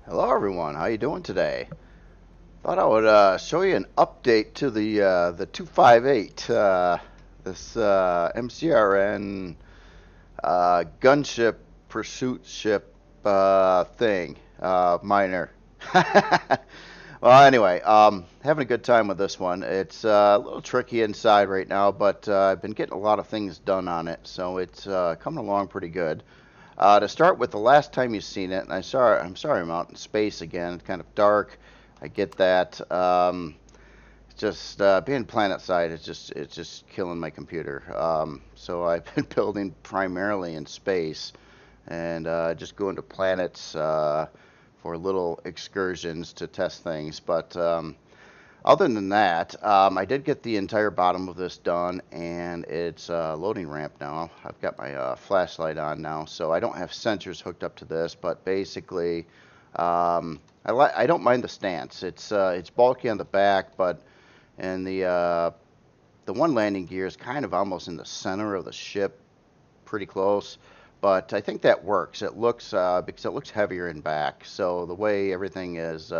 Hello everyone, how you doing today? Thought I would show you an update to the 258, this MCRN gunship pursuit ship thing, miner. Well, anyway, having a good time with this one. It's a little tricky inside right now, but I've been getting a lot of things done on it, so it's coming along pretty good. To start with, the last time you've seen it, and I'm sorry I'm out in space again. It's kind of dark. I get that. It's just being planet side it's just killing my computer. So I've been building primarily in space and just going to planets for little excursions to test things. But other than that, I did get the entire bottom of this done, and it's a loading ramp now. I've got my flashlight on now, so I don't have sensors hooked up to this, but basically, I don't mind the stance. It's bulky on the back, but and the one landing gear is kind of almost in the center of the ship, pretty close. But I think that works. It looks because it looks heavier in back, so the way everything is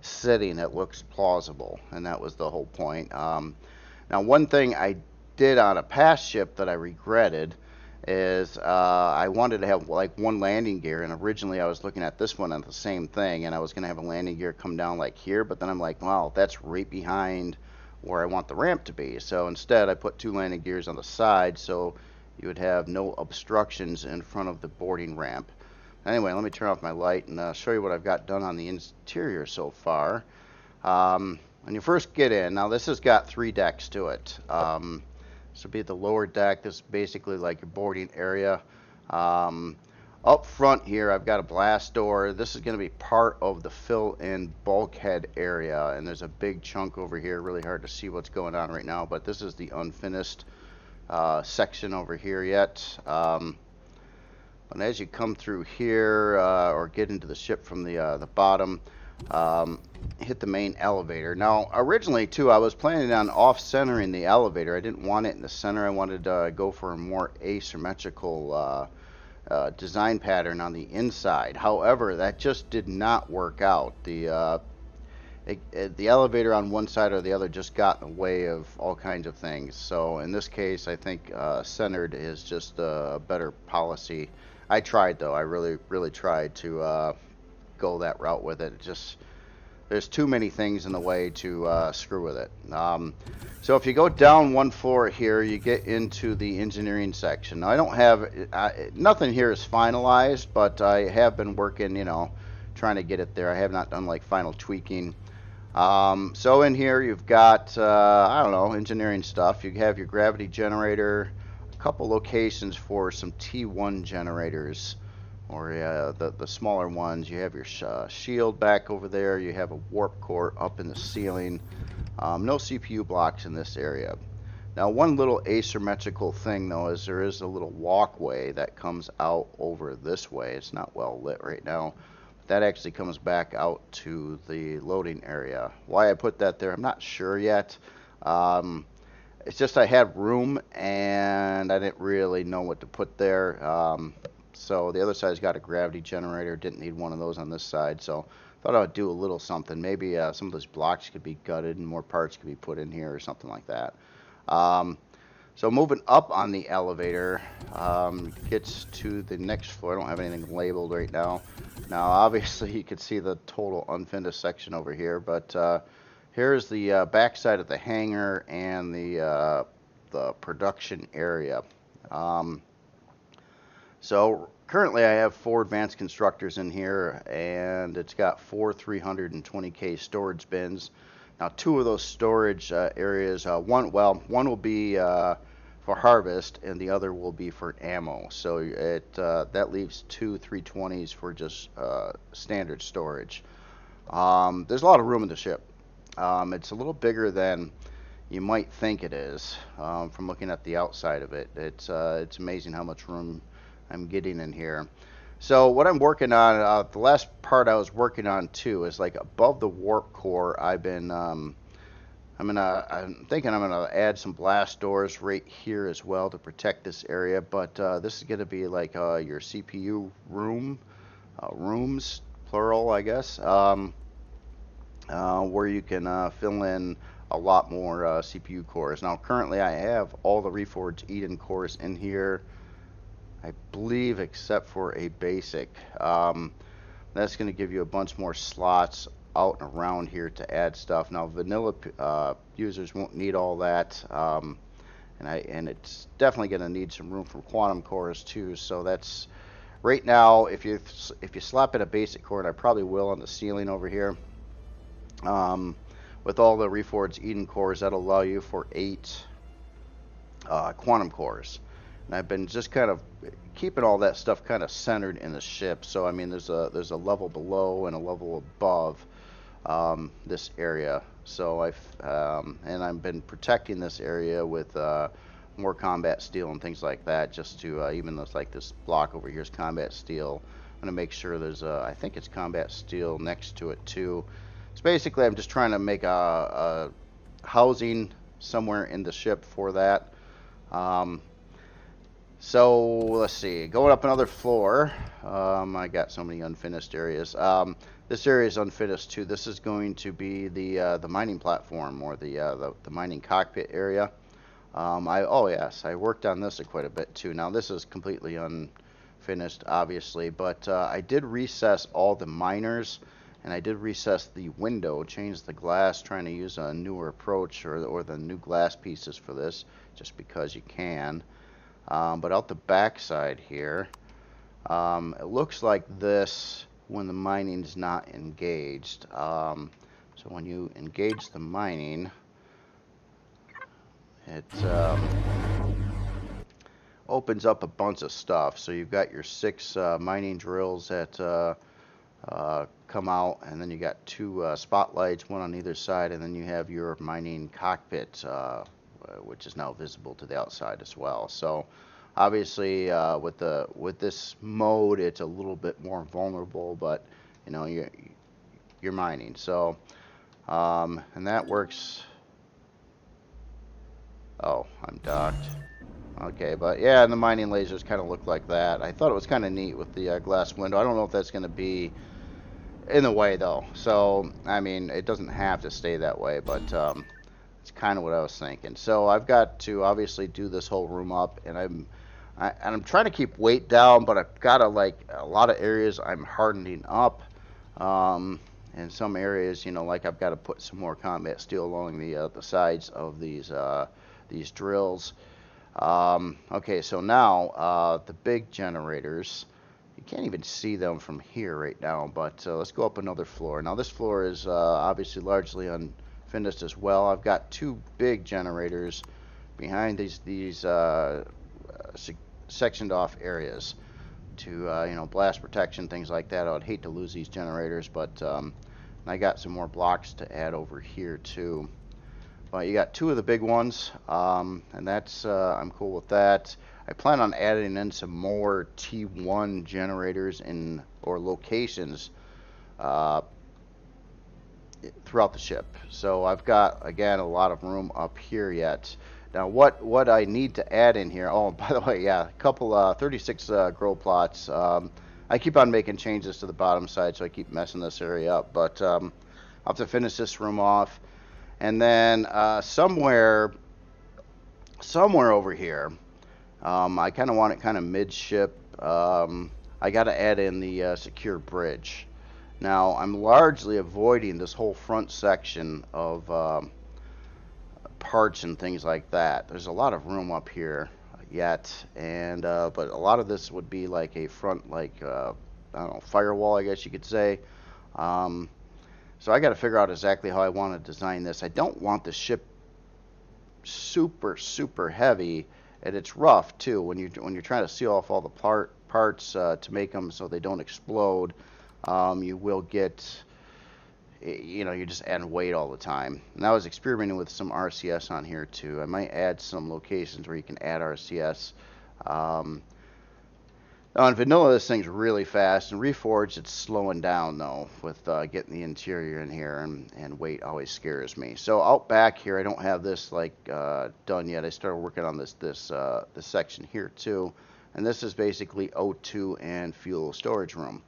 sitting, it looks plausible, and that was the whole point. Now, one thing I did on a past ship that I regretted is I wanted to have like one landing gear, and originally I was looking at this one and the same thing, and I was going to have a landing gear come down like here, but then I'm like, wow, that's right behind where I want the ramp to be. So instead, I put two landing gears on the side, so you would have no obstructions in front of the boarding ramp. Anyway, let me turn off my light and show you what I've got done on the interior so far. When you first get in, now this has got 3 decks to it. This would be the lower deck. This is basically like your boarding area. Up front here, I've got a blast door. This is going to be part of the fill-in bulkhead area, and there's a big chunk over here. Really hard to see what's going on right now, but this is the unfinished section over here yet. And as you come through here or get into the ship from the bottom, hit the main elevator. Now, originally, too, I was planning on off-centering the elevator. I didn't want it in the center. I wanted to go for a more asymmetrical design pattern on the inside. However, that just did not work out. The elevator on one side or the other just got in the way of all kinds of things. So in this case, I think centered is just a better policy. I tried, though. I really tried to go that route with it. There's too many things in the way to screw with it. So if you go down one floor here, you get into the engineering section. Now, I don't have nothing here is finalized, but I have been working, trying to get it there. I have not done like final tweaking. So in here you've got I don't know, engineering stuff. You have your gravity generator, a couple locations for some T1 generators, or the smaller ones. You have your shield back over there. You have a warp core up in the ceiling. No CPU blocks in this area. Now, one little asymmetrical thing, though, is there is a little walkway that comes out over this way. It's not well lit right now. That actually comes back out to the loading area. Why I put that there, I'm not sure yet. It's just I had room, and I didn't really know what to put there. So the other side's got a gravity generator. Didn't need one of those on this side, so thought I would do a little something. Maybe some of those blocks could be gutted and more parts could be put in here or something like that. So moving up on the elevator, gets to the next floor. I don't have anything labeled right now. Now, obviously, you can see the total unfinished section over here, but here's the back side of the hangar and the production area. So currently I have 4 advanced constructors in here, and it's got 4 320K storage bins. Now, 2 of those storage areas, one will be for harvest, and the other will be for ammo. So that leaves 2 320s for just standard storage. There's a lot of room in the ship. It's a little bigger than you might think it is from looking at the outside of it. It's amazing how much room I'm getting in here. So what I'm working on, the last part I was working on too, is like above the warp core. I'm thinking I'm gonna add some blast doors right here as well to protect this area. But this is gonna be like your CPU rooms plural, I guess, where you can fill in a lot more CPU cores. Now, currently I have all the Reforged Eden cores in here, I believe, except for a basic. That's going to give you a bunch more slots out and around here to add stuff. Now, vanilla users won't need all that, and it's definitely going to need some room for quantum cores too. So that's right now. If you slap in a basic core, and I probably will on the ceiling over here, with all the Reforged Eden cores, that'll allow you for 8 quantum cores. And I've been just kind of keeping all that stuff kind of centered in the ship. So I mean, there's a level below and a level above this area. So I've been protecting this area with more combat steel and things like that, just to even though it's like this block over here is combat steel, I'm gonna make sure there's I think it's combat steel next to it too. So basically, I'm just trying to make a housing somewhere in the ship for that. So let's see, going up another floor. I got so many unfinished areas. This area is unfinished too. This is going to be the mining platform, or the mining cockpit area. Oh yes, I worked on this quite a bit too. Now this is completely unfinished, obviously, but I did recess all the miners, and I did recess the window, change the glass, trying to use a newer approach, or the new glass pieces for this, just because you can. But out the back side here, it looks like this when the mining's not engaged. So when you engage the mining, it opens up a bunch of stuff. So you've got your 6 mining drills that come out, and then you got 2 spotlights, one on either side, and then you have your mining cockpit, which is now visible to the outside as well. So obviously, with this mode, it's a little bit more vulnerable, but you know, you're mining. So and that works. Oh, I'm docked. Okay, but yeah, and the mining lasers kind of look like that. I thought it was kind of neat with the glass window. I don't know if that's going to be in the way though. So I mean, it doesn't have to stay that way, but it's kind of what I was thinking. So I've got to obviously do this whole room up, and I'm trying to keep weight down, but I've got to, like, a lot of areas I'm hardening up. In some areas, you know, like I've got to put some more combat steel along the sides of these drills. Okay, so now the big generators, you can't even see them from here right now, but let's go up another floor. Now this floor is obviously largely unfinished as well. I've got 2 big generators behind these sectioned off areas to you know, blast protection, things like that. I would hate to lose these generators, but I got some more blocks to add over here too. But you got 2 of the big ones, and that's I'm cool with that. I plan on adding in some more T1 generators or locations throughout the ship. So I've got, again, a lot of room up here yet. Now what I need to add in here, oh, by the way, yeah, a couple 36 grow plots. I keep on making changes to the bottom side, so I keep messing this area up, but I'll have to finish this room off. And then somewhere over here, I kind of want it kind of midship. I got to add in the secure bridge. Now I'm largely avoiding this whole front section of parts and things like that. There's a lot of room up here yet, and but a lot of this would be like a front, like I don't know, firewall, I guess you could say. So I got to figure out exactly how I want to design this. I don't want the ship super heavy, and it's rough too when you're trying to seal off all the parts to make them so they don't explode. You will get, you know, you're just adding weight all the time. And I was experimenting with some RCS on here too. I might add some locations where you can add RCS. On vanilla, this thing's really fast, and Reforged, it's slowing down though with getting the interior in here, and weight always scares me. So out back here, I don't have this like done yet. I started working on this section here too, and this is basically O2 and fuel storage room.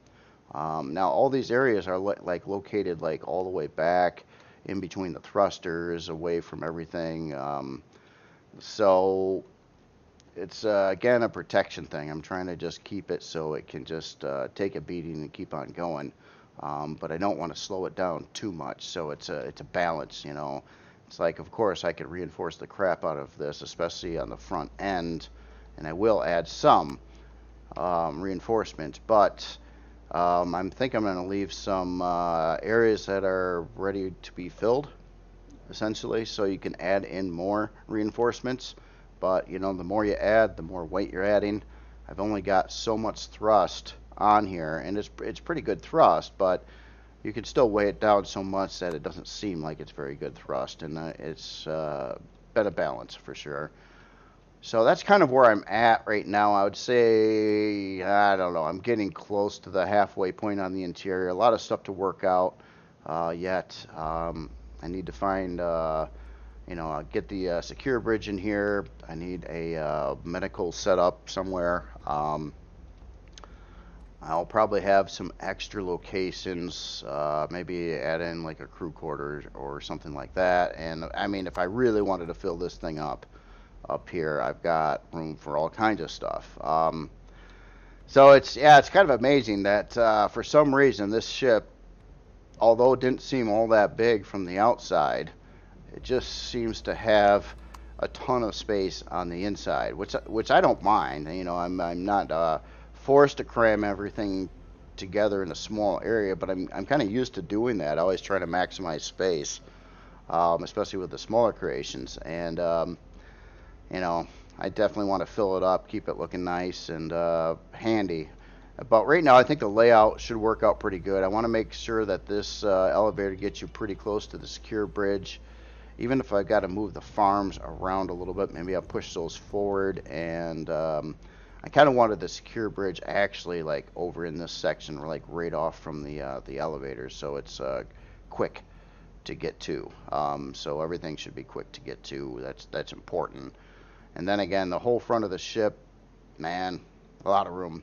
Now all these areas are like located like all the way back in between the thrusters, away from everything. So it's again a protection thing. I'm trying to just keep it so it can just take a beating and keep on going. But I don't want to slow it down too much. So it's a balance, you know. It's like, of course, I could reinforce the crap out of this, especially on the front end, and I will add some reinforcement. But I think I'm going to leave some areas that are ready to be filled, essentially, so you can add in more reinforcements. But you know, the more you add, the more weight you're adding. I've only got so much thrust on here, and it's pretty good thrust, but you can still weigh it down so much that it doesn't seem like it's very good thrust, and it's been a balance for sure. So that's kind of where I'm at right now. I would say, I don't know, I'm getting close to the halfway point on the interior. A lot of stuff to work out yet. I need to find, get the secure bridge in here. I need a medical setup somewhere. I'll probably have some extra locations, maybe add in like a crew quarters or something like that. And I mean, if I really wanted to fill this thing up here, I've got room for all kinds of stuff. So it's kind of amazing that for some reason this ship, although it didn't seem all that big from the outside, it just seems to have a ton of space on the inside, which I don't mind. You know, I'm not forced to cram everything together in a small area, but I'm kind of used to doing that. I always try to maximize space, especially with the smaller creations. And you know, I definitely want to fill it up, keep it looking nice and handy. But right now, I think the layout should work out pretty good. I want to make sure that this elevator gets you pretty close to the secure bridge. Even if I've got to move the farms around a little bit, maybe I'll push those forward. And I kind of wanted the secure bridge actually like over in this section, like right off from the elevator, so it's quick to get to. So everything should be quick to get to. That's important. And then again, the whole front of the ship, man, a lot of room.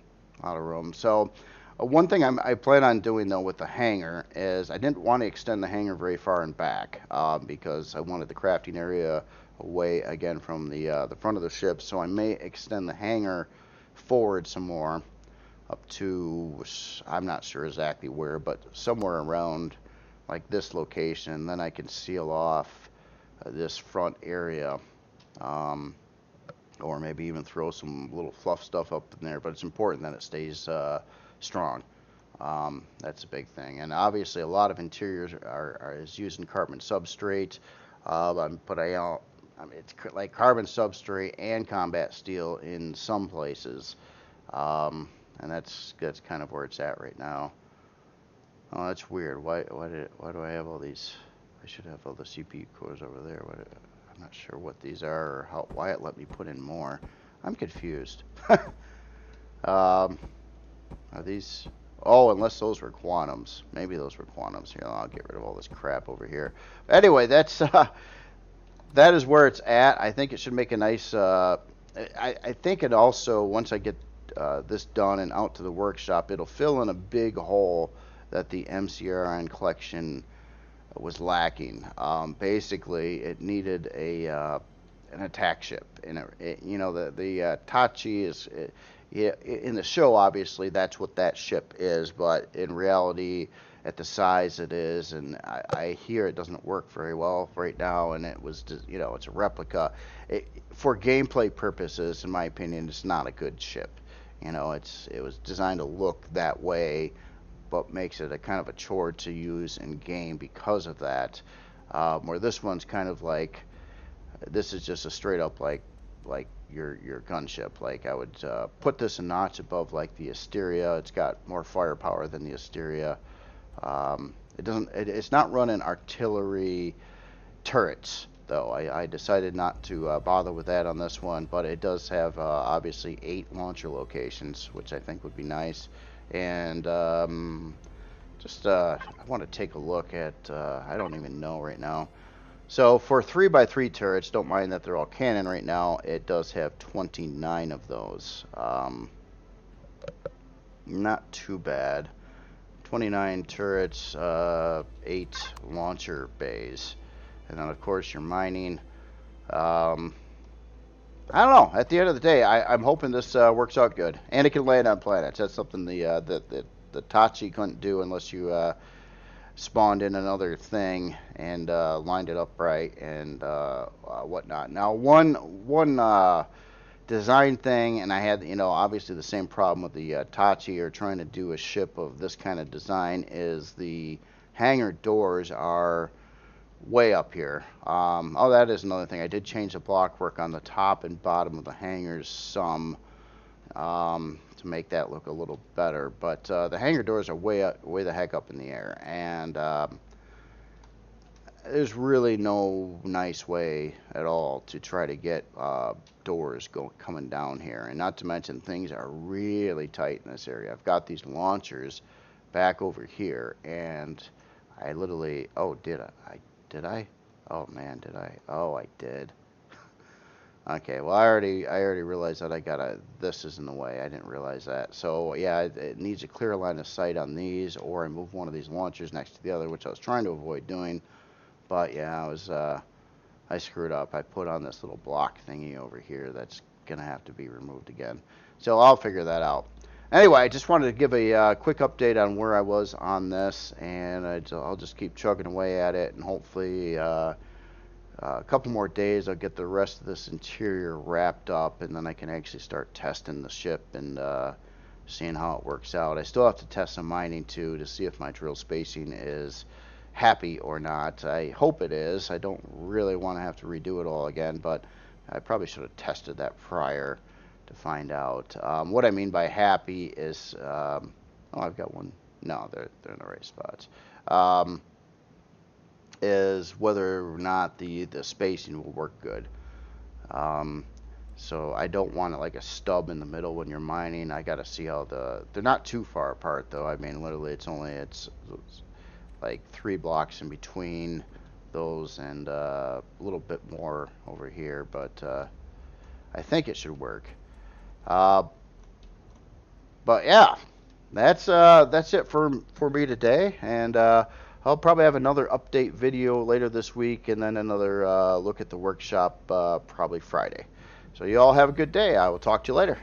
So one thing I plan on doing though with the hangar is I didn't want to extend the hangar very far and back because I wanted the crafting area away again from the front of the ship. So I may extend the hangar forward some more up to, I'm not sure exactly where, but somewhere around like this location. And then I can seal off this front area. Or maybe even throw some little fluff stuff up in there, but it's important that it stays strong. That's a big thing. And obviously a lot of interiors is using carbon substrate, but I mean, it's like carbon substrate and combat steel in some places, and that's kind of where it's at right now. Oh, that's weird. Why do I have all these? I should have all the CPU cores over there. I'm not sure what these are or why it let me put in more. I'm confused. Are these? Oh, unless those were quantums. Maybe those were quantums. Here, I'll get rid of all this crap over here. But anyway, that is where it's at. I think it should make a nice. I think it also, once I get this done and out to the workshop, it'll fill in a big hole that the MCRN collection was lacking. Basically, it needed an attack ship, and you know, the Tachi is in the show. Obviously, that's what that ship is, but in reality, at the size it is, and I hear it doesn't work very well right now. And it was, you know, it's a replica. For gameplay purposes, in my opinion, it's not a good ship. You know, it was designed to look that way, but makes it a kind of a chore to use in game because of that. Where this one's kind of like, this is just a straight up like your gunship. Like I would put this a notch above like the Asteria. It's got more firepower than the Asteria. It's not running artillery turrets though. I decided not to bother with that on this one, but it does have obviously 8 launcher locations, which I think would be nice. And I want to take a look at, I don't even know right now. So for 3x3 turrets, don't mind that they're all cannon right now. It does have 29 of those. Not too bad. 29 turrets, 8 launcher bays, and then of course your mining. I don't know. At the end of the day, I'm hoping this works out good, and it can land on planets. That's something the Tachi couldn't do unless you spawned in another thing and lined it up right and whatnot. Now, one design thing, and I had, obviously the same problem with the Tachi or trying to do a ship of this kind of design, is the hangar doors are way up here. Oh, that is another thing. I did change the block work on the top and bottom of the hangars some to make that look a little better. But the hangar doors are way the heck up in the air, and there's really no nice way at all to try to get doors coming down here. And not to mention, things are really tight in this area. I've got these launchers back over here, and I literally, oh, did I? Oh man, did I? Oh, I did. Okay, well, I already realized that this is in the way. I didn't realize that. So yeah, it needs a clear line of sight on these, or I move one of these launchers next to the other, which I was trying to avoid doing. But yeah, I screwed up. I put on this little block thingy over here that's gonna have to be removed again. So I'll figure that out. Anyway, I just wanted to give a quick update on where I was on this, and I'll just keep chugging away at it, and hopefully a couple more days I'll get the rest of this interior wrapped up, and then I can actually start testing the ship and seeing how it works out. I still have to test some mining too to see if my drill spacing is happy or not. I hope it is. I don't really want to have to redo it all again, but I probably should have tested that prior to find out. What I mean by happy is, oh, I've got one. No, they're in the right spots. Is whether or not the spacing will work good. So I don't want it like a stub in the middle when you're mining. I got to see how they're not too far apart though. I mean, literally, it's like 3 blocks in between those, and a little bit more over here, but I think it should work. But yeah, that's it for me today, and I'll probably have another update video later this week, and then another look at the workshop probably Friday. So you all have a good day. I will talk to you later.